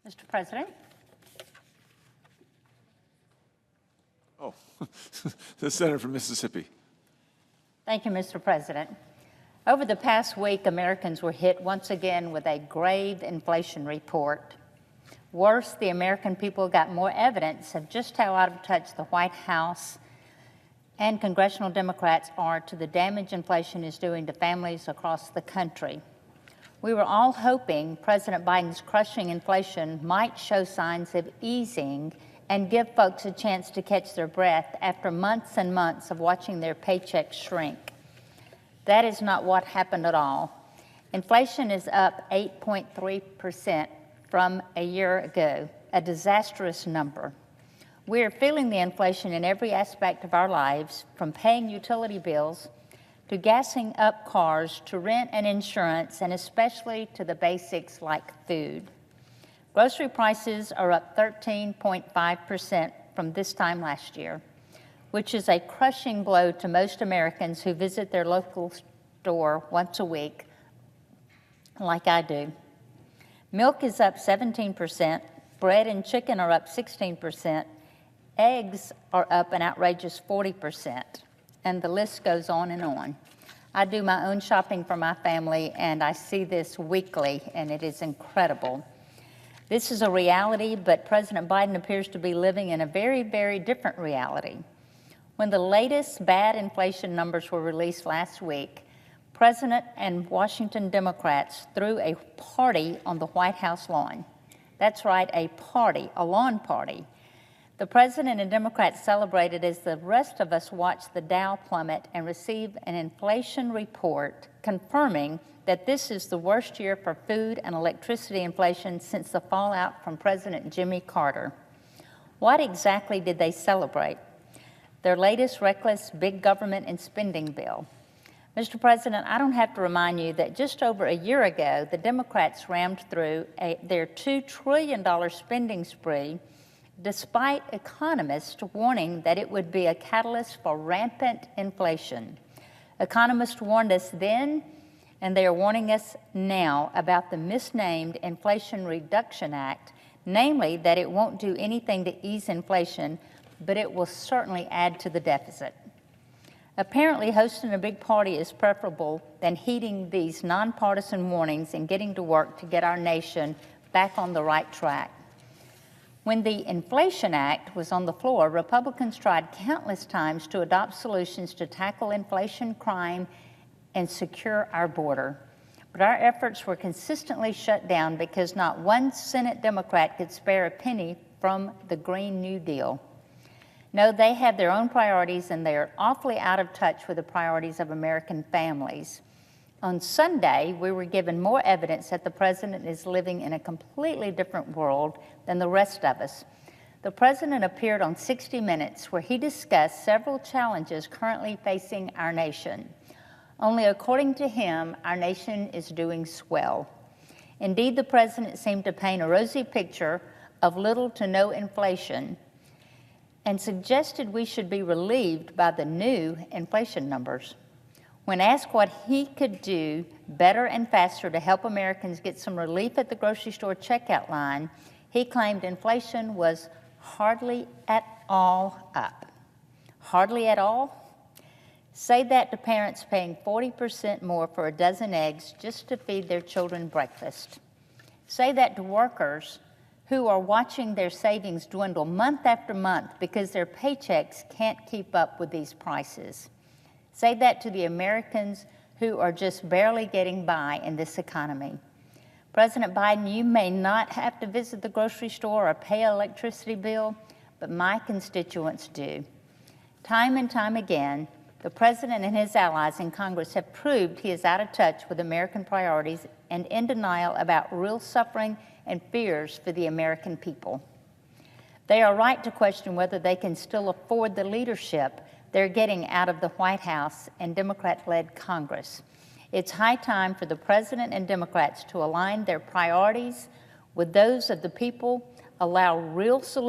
Mr. President. Oh, the senator from Mississippi. Thank you, Mr. President. Over the past week, Americans were hit once again with a grave inflation report. Worse, the American people got more evidence of just how out of touch the White House and congressional Democrats are to the damage inflation is doing to families across the country. We were all hoping President Biden's crushing inflation might show signs of easing and give folks a chance to catch their breath after months and months of watching their paychecks shrink. That is not what happened at all. Inflation is up 8.3% from a year ago, a disastrous number. We are feeling the inflation in every aspect of our lives, from paying utility bills to gassing up cars, to rent and insurance, and especially to the basics like food. Grocery prices are up 13.5% from this time last year, which is a crushing blow to most Americans who visit their local store once a week, like I do. Milk is up 17%, bread and chicken are up 16%, eggs are up an outrageous 40%. And the list goes on and on. I do my own shopping for my family, and I see this weekly, and it is incredible. This is a reality, but President Biden appears to be living in a very, very different reality. When the latest bad inflation numbers were released last week, President and Washington Democrats threw a party on the White House lawn. That's right, a party, a lawn party. The President and Democrats celebrated as the rest of us watched the Dow plummet and receive an inflation report confirming that this is the worst year for food and electricity inflation since the fallout from President Jimmy Carter. What exactly did they celebrate? Their latest reckless big government and spending bill. Mr. President, I don't have to remind you that just over a year ago, the Democrats rammed through their $2 trillion spending spree, despite economists warning that it would be a catalyst for rampant inflation. Economists warned us then, and they are warning us now about the misnamed Inflation Reduction Act, namely that it won't do anything to ease inflation, but it will certainly add to the deficit. Apparently, hosting a big party is preferable than heeding these nonpartisan warnings and getting to work to get our nation back on the right track. When the Inflation Act was on the floor, Republicans tried countless times to adopt solutions to tackle inflation, crime, and secure our border. But our efforts were consistently shut down because not one Senate Democrat could spare a penny from the Green New Deal. No, they have their own priorities, and they are awfully out of touch with the priorities of American families. On Sunday, we were given more evidence that the President is living in a completely different world than the rest of us. The President appeared on 60 Minutes, where he discussed several challenges currently facing our nation. Only according to him, our nation is doing swell. Indeed, the President seemed to paint a rosy picture of little to no inflation and suggested we should be relieved by the new inflation numbers. When asked what he could do better and faster to help Americans get some relief at the grocery store checkout line, he claimed inflation was hardly at all up. Hardly at all? Say that to parents paying 40% more for a dozen eggs just to feed their children breakfast. Say that to workers who are watching their savings dwindle month after month because their paychecks can't keep up with these prices. Say that to the Americans who are just barely getting by in this economy. President Biden, you may not have to visit the grocery store or pay an electricity bill, but my constituents do. Time and time again, the President and his allies in Congress have proved he is out of touch with American priorities and in denial about real suffering and fears for the American people. They are right to question whether they can still afford the leadership they're getting out of the White House and Democrat-led Congress. It's high time for the President and Democrats to align their priorities with those of the people, allow real solutions